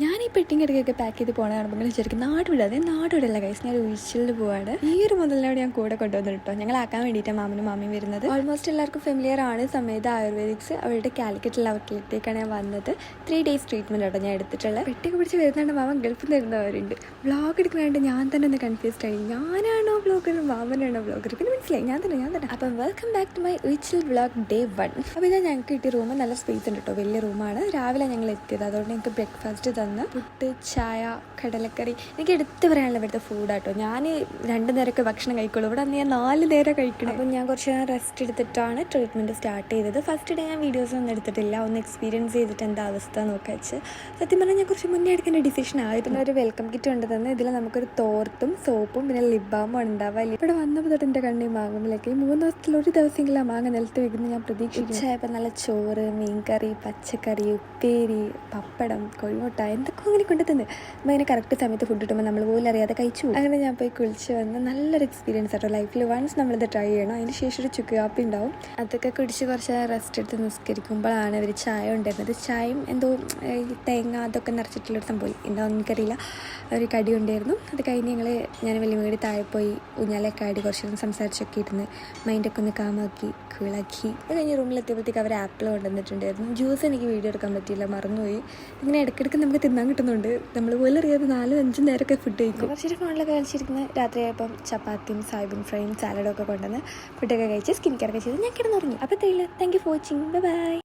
ഞാൻ ഈ പെട്ടിങ് ഇടയ്ക്കൊക്കെ പാക്ക് ചെയ്ത് പോകണ കാണുമ്പോൾ ഇങ്ങനെ ശരിക്കും നാടുവിടല്ല കൈസ്. ഞാൻ ഉഴിച്ചിലിന് പോവാണ്. ഈ ഒരു മുതലിനോട് ഞാൻ കൂടെ കൊണ്ടുവന്നു കേട്ടോ. ഞങ്ങളാക്കാൻ വേണ്ടിയിട്ടാണ് മാമനും മാമിയും വരുന്നത്. ഓൾമോസ്റ്റ് എല്ലാവർക്കും ഫെമിലിയർ ആണ് സമേത ആയുർവേദിക്സ്. അവരുടെ കാലിക്കറ്റുള്ള ഔട്ട്ലെറ്റിലേക്കാണ് ഞാൻ വന്നത്. 3 days ട്രീറ്റ്മെൻറ്റ് കേട്ടോ ഞാൻ എടുത്തിട്ടുള്ളത്. പെട്ടിയൊക്കെ പിടിച്ച് വരുന്നുണ്ട്. മാമൻ ഗൾഫിൽ നിന്ന് വരുന്നവരുണ്ട്. വ്ളോഗ് എടുക്കാനായിട്ട് ഞാൻ തന്നെ ഒന്ന് കൺഫ്യൂസ്ഡ് ആയി. ഞാനാണോ വ്ളോഗർ മാമനാണോ വ്ളോഗർ? പിന്നെ മനസ്സിലായി ഞാൻ തന്നെ. അപ്പം welcome back to my uzhichil vlog day 1. അപ്പോൾ ഇതാ ഞങ്ങൾക്ക് കിട്ടിയ റൂം നല്ല സ്പേസ് ഉണ്ട് കേട്ടോ. വലിയ റൂമാണ്. രാവിലെ ഞങ്ങൾ എത്തിയത്. അതുകൊണ്ട് ഞങ്ങൾക്ക് ബ്രേക്ക്ഫാസ്റ്റ് തന്ന് പുട്ട്, ചായ, കടലക്കറി. എനിക്ക് എടുത്ത് പറയാനുള്ള ഇവിടുത്തെ ഫുഡാട്ടോ. ഞാൻ 2 നേരമൊക്കെ ഭക്ഷണം കഴിക്കുള്ളൂ. ഇവിടെ അന്ന് ഞാൻ 4 നേരം കഴിക്കണം. അപ്പം ഞാൻ കുറച്ച് നേരം റെസ്റ്റ് എടുത്തിട്ടാണ് ട്രീറ്റ്മെൻറ്റ് സ്റ്റാർട്ട് ചെയ്തത്. ഫസ്റ്റ് ഡേ ഞാൻ വീഡിയോസ് ഒന്നും എടുത്തിട്ടില്ല. ഒന്ന് എക്സ്പീരിയൻസ് ചെയ്തിട്ട് എന്താ അവസ്ഥ നോക്കുക വെച്ച്. സത്യം പറഞ്ഞാൽ ഞാൻ കുറച്ച് മുന്നേ എടുക്കേണ്ട ഡിസിഷൻ ആയി. പിന്നെ ഒരു വെൽക്കം കിറ്റ് ഉണ്ട് തന്നെ. ഇതിൽ നമുക്കൊരു തോർത്തും സോപ്പും പിന്നെ ലിപ് ബാമും ഉണ്ടാവുക. ഇവിടെ വന്നപ്പോൾ തൊട്ട് എൻ്റെ കണ്ണി മാങ്ങുമ്പോഴേക്ക് 3 ദിവസത്തിൽ ഒരു ദിവസമെങ്കിലും ആ മാങ്ങ നിലത്ത് വെക്കുന്നത് ഞാൻ പ്രതീക്ഷിച്ചു. ഉച്ചയായപ്പോൾ നല്ല ചോറ്, മീൻകറി, പച്ചക്കറി, ഉപ്പേരി, പപ്പടം, കോഴിമുട്ട എന്തൊക്കെ അങ്ങനെ കൊണ്ടു തന്ന്. അപ്പോൾ അങ്ങനെ കറക്റ്റ് സമയത്ത് ഫുഡ് കിട്ടുമ്പോൾ നമ്മൾ പോലും അറിയാതെ കഴിച്ചു. അങ്ങനെ ഞാൻ പോയി കുളിച്ച് വന്ന് നല്ലൊരു എക്സ്പീരിയൻസ് ആട്ടോ. ലൈഫിൽ വൺസ് നമ്മളിത് ട്രൈ ചെയ്യണം. അതിന് ശേഷം ഒരു ചുക്ക് കാപ്പി ഉണ്ടാവും. അതൊക്കെ കുടിച്ച് കുറച്ച് റെസ്റ്റ് എടുത്ത് നിസ്കരിക്കുമ്പോഴാണ് അവർ ചായ ഉണ്ടായിരുന്നത്. ചായയും എന്തോ തേങ്ങ അതൊക്കെ നിറച്ചിട്ടുള്ളൊരു സംഭവം ഉണ്ടാവും, എനിക്കറിയില്ല. ഒരു കടി ഉണ്ടായിരുന്നു. അത് കഴിഞ്ഞ് ഞാൻ വലിയ വീട് താഴെ പോയി ഊഞ്ഞാലൊക്കെ ആടി കുറച്ച് നേരം സംസാരിച്ചൊക്കെ ഇരുന്ന് മൈൻഡൊക്കെ ഒന്ന് കാമാക്കി കൂളാക്കി. അത് കഴിഞ്ഞ് റൂമിലെത്തിയപ്പോഴത്തേക്ക് അവർ ആപ്പിൾ കൊണ്ടുവന്നിട്ടുണ്ടായിരുന്നു. ജ്യൂസ് എനിക്ക് വീഡിയോ എടുക്കാൻ പറ്റിയില്ല, മറന്നുപോയി. ഇങ്ങനെ ഇടയ്ക്കിടയ്ക്ക് നമുക്ക് തിന്നാൻ കിട്ടുന്നുണ്ട്. നമ്മൾ പോലും അറിയാതെ 4-5 നേരമൊക്കെ ഫുഡ് കഴിക്കും. കുറച്ചൊരു ഫോണിലൊക്കെ കളിച്ചിരിക്കുന്നത്. രാത്രിയായപ്പം ചപ്പാത്തിയും സോയാബീൻ ഫ്രൈയും സാലഡും ഒക്കെ കൊണ്ടുവന്ന് ഫുഡൊക്കെ കഴിച്ച് സ്കിൻ കെയർ ഒക്കെ ചെയ്ത് ഞാൻ കിടന്നുറങ്ങി. അപ്പോൾ thank you for watching. By.